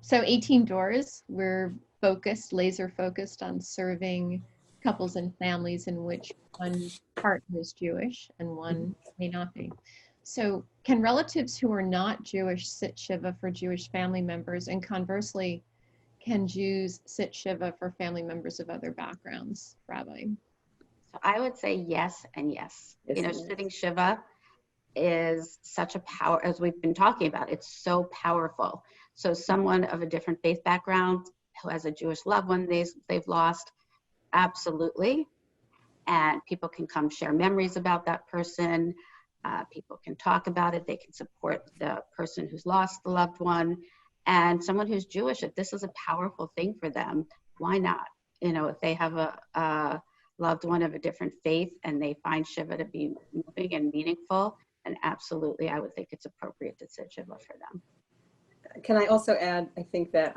So 18 Doors, we're laser focused on serving couples and families in which one partner is Jewish and one may not be. So can relatives who are not Jewish sit Shiva for Jewish family members, and conversely, can Jews sit Shiva for family members of other backgrounds, Rabbi? So I would say yes and yes. Sitting Shiva is such a power, as we've been talking about, it's so powerful. So someone of a different faith background who has a Jewish loved one they've lost, absolutely. And people can come share memories about that person. People can talk about it. They can support the person who's lost the loved one. And someone who's Jewish, if this is a powerful thing for them, why not? If they have a loved one of a different faith and they find Shiva to be moving and meaningful, and absolutely, I would think it's appropriate to sit Shiva for them. Can I also add, I think that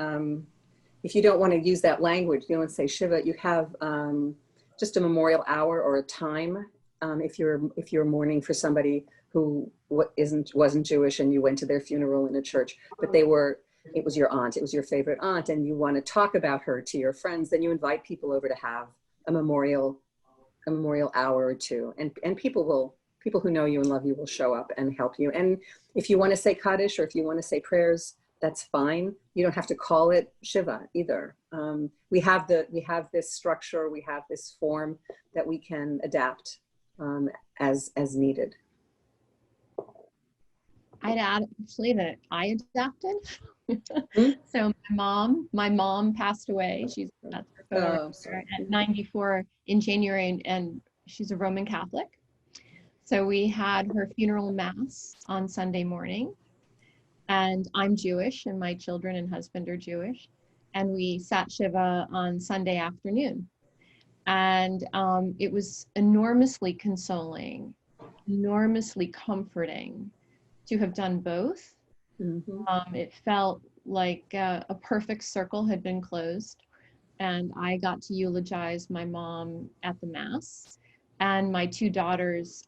if you don't want to use that language, you don't say Shiva, you have just a memorial hour or a time. If you're mourning for somebody who wasn't Jewish and you went to their funeral in a church, but it was your aunt, it was your favorite aunt, and you want to talk about her to your friends, then you invite people over to have a memorial hour or two, and people who know you and love you will show up and help you. And if you want to say Kaddish or if you want to say prayers, that's fine. You don't have to call it Shiva either. We have this structure, we have this form that we can adapt as needed. I'd add actually that I adapted. So my mom passed away. That's her photo at 94 in January, and she's a Roman Catholic. So we had her funeral mass on Sunday morning, and I'm Jewish and my children and husband are Jewish, and we sat Shiva on Sunday afternoon. And it was enormously consoling, enormously comforting to have done both. It felt like a perfect circle had been closed, and I got to eulogize my mom at the Mass. And my two daughters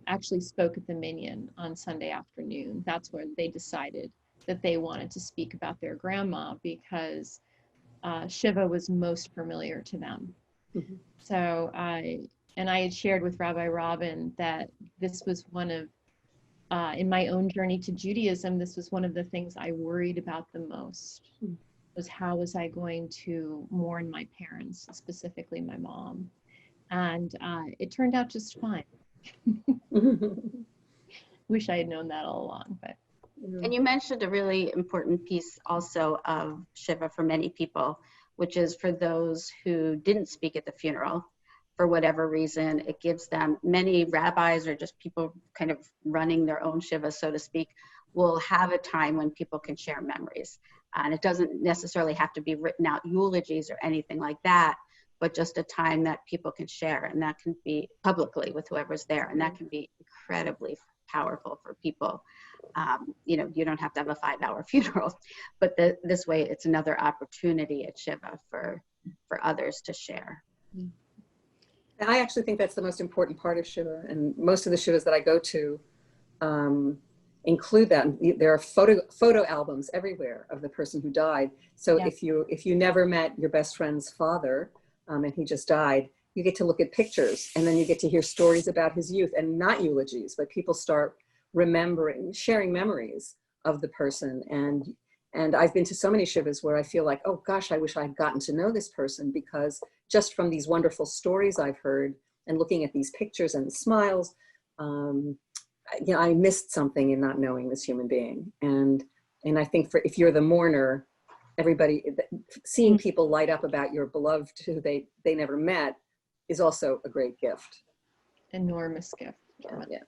actually spoke at the Minyan on Sunday afternoon. That's where they decided that they wanted to speak about their grandma, because Shiva was most familiar to them. So I had shared with Rabbi Robin that this was one of, in my own journey to Judaism, this was one of the things I worried about the most, was how was I going to mourn my parents, specifically my mom. And it turned out just fine. Wish I had known that all along, but. And you mentioned a really important piece also of Shiva for many people, which is for those who didn't speak at the funeral for whatever reason. It gives them, many rabbis or just people kind of running their own Shiva, so to speak, will have a time when people can share memories. And it doesn't necessarily have to be written out eulogies or anything like that, but just a time that people can share, and that can be publicly with whoever's there, and that can be incredibly powerful for people. You don't have to have a 5-hour funeral, but this way it's another opportunity at Shiva for others to share. I actually think that's the most important part of Shiva, and most of the Shivas that I go to include that. There are photo albums everywhere of the person who died. So if you never met your best friend's father, and he just died, you get to look at pictures, and then you get to hear stories about his youth, and not eulogies, but people start sharing memories of the person. And I've been to so many Shivas where I feel like, oh gosh, I wish I'd gotten to know this person, because just from these wonderful stories I've heard and looking at these pictures and the smiles, I missed something in not knowing this human being. And I think if you're the mourner, everybody, seeing people light up about your beloved who they never met is also a great gift. Enormous gift. Yeah.